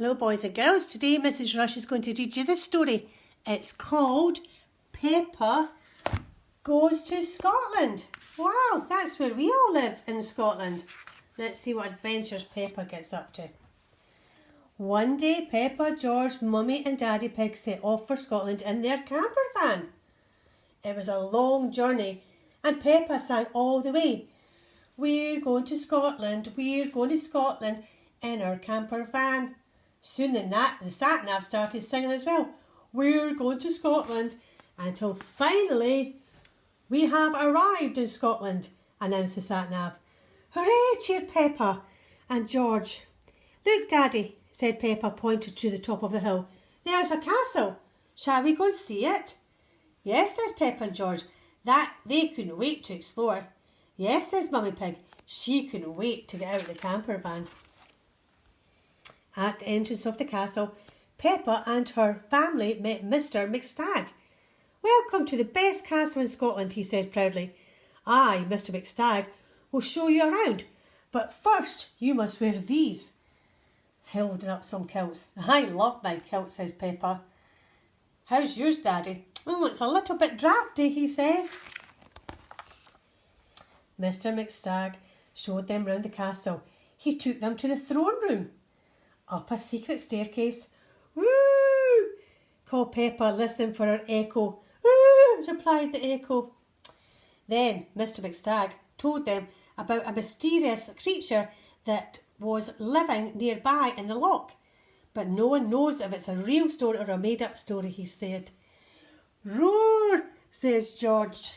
Hello boys and girls, today Mrs Rush is going to read you this story. It's called Peppa Goes to Scotland. Wow, that's where we all live in Scotland. Let's see what adventures Peppa gets up to. One day Peppa, George, Mummy and Daddy Pig set off for Scotland in their camper van. It was a long journey and Peppa sang all the way. We're going to Scotland, we're going to Scotland in our camper van. Soon the sat-nav started singing as well. We're going to Scotland until finally we have arrived in Scotland, announced the sat-nav. Hooray, cheered Peppa and George. Look, Daddy, said Peppa, pointing to the top of the hill. There's a castle. Shall we go and see it? Yes, says Peppa and George. That they couldn't wait to explore. Yes, says Mummy Pig. She couldn't wait to get out of the camper van. At the entrance of the castle, Peppa and her family met Mr McStag. Welcome to the best castle in Scotland, he said proudly. I, Mr McStag, will show you around, but first you must wear these. Holding up some kilts. I love my kilt, says Peppa. How's yours, Daddy? Oh, it's a little bit drafty, he says. Mr McStag showed them round the castle. He took them to the throne room. Up a secret staircase. Woo! Called Peppa, listening for her echo. Woo! Replied the echo. Then Mr McStag told them about a mysterious creature that was living nearby in the loch. But no one knows if it's a real story or a made-up story, he said. Roar, says George.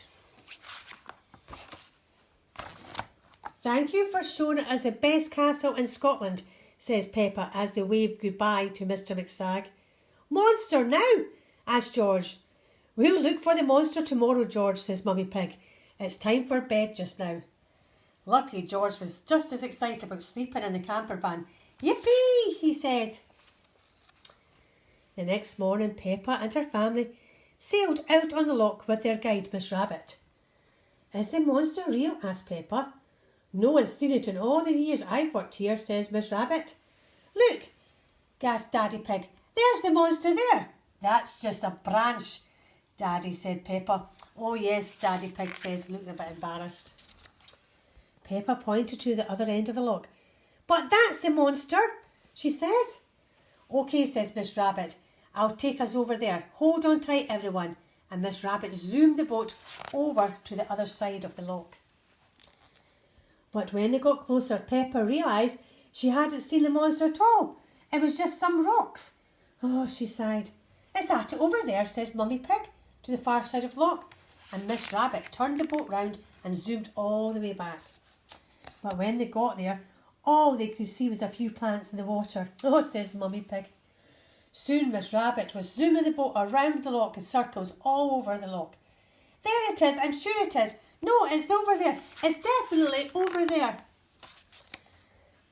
Thank you for showing it as the best castle in Scotland, says Peppa as they waved goodbye to Mr McStag. Monster now, asked George. We'll look for the monster tomorrow, George, says Mummy Pig. It's time for bed just now. Luckily, George was just as excited about sleeping in the camper van. Yippee, he said. The next morning, Peppa and her family sailed out on the loch with their guide, Miss Rabbit. Is the monster real? asked Peppa. No one's seen it in all the years I've worked here, says Miss Rabbit. Look, gasped Daddy Pig. There's the monster there. That's just a branch, Daddy, said Peppa. Oh yes, Daddy Pig says, looking a bit embarrassed. Peppa pointed to the other end of the log. But that's the monster, she says. OK, says Miss Rabbit. I'll take us over there. Hold on tight, everyone. And Miss Rabbit zoomed the boat over to the other side of the log. But when they got closer, Peppa realised she hadn't seen the monster at all. It was just some rocks. Oh, she sighed. Is that it over there, says Mummy Pig, to the far side of the loch. And Miss Rabbit turned the boat round and zoomed all the way back. But when they got there, all they could see was a few plants in the water. Oh, says Mummy Pig. Soon Miss Rabbit was zooming the boat around the loch in circles all over the loch. There it is, I'm sure it is. No, it's over there. It's definitely over there.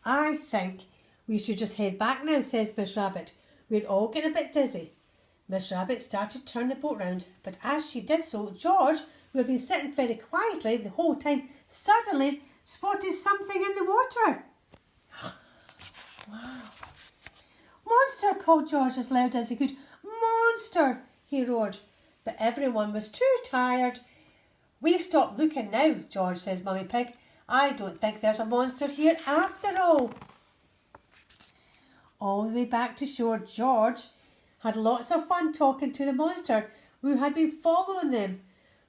I think we should just head back now, says Miss Rabbit. We're all getting a bit dizzy. Miss Rabbit started to turn the boat round, but as she did so, George, who had been sitting very quietly the whole time, suddenly spotted something in the water. Wow. Monster, called George as loud as he could. Monster, he roared. But everyone was too tired. We've stopped looking now, George, says Mummy Pig. I don't think there's a monster here after all. All the way back to shore, George had lots of fun talking to the monster who had been following them.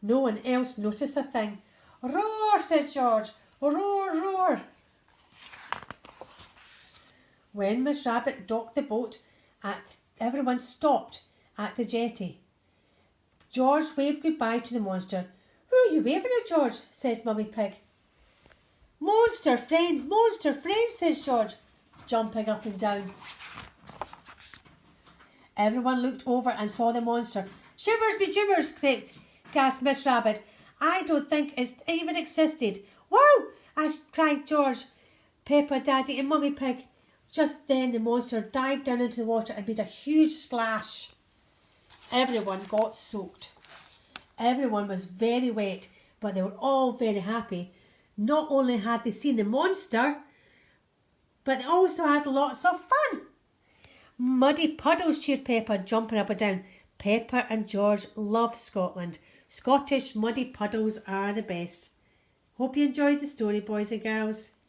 No one else noticed a thing. Roar, said George. Roar, roar. When Miss Rabbit docked the boat, everyone stopped at the jetty. George waved goodbye to the monster. Who are you waving at, George? Says Mummy Pig. Monster friend, says George, jumping up and down. Everyone looked over and saw the monster. Shivers me jibbers, gasped Miss Rabbit. I don't think it's even existed. Wow, cried George, Peppa, Daddy and Mummy Pig. Just then the monster dived down into the water and made a huge splash. Everyone got soaked. Everyone was very wet, but they were all very happy. Not only had they seen the monster, but they also had lots of fun. muddy puddles, cheered Peppa, jumping up and down. Peppa and George love Scotland. Scottish muddy puddles are the best. Hope you enjoyed the story, boys and girls.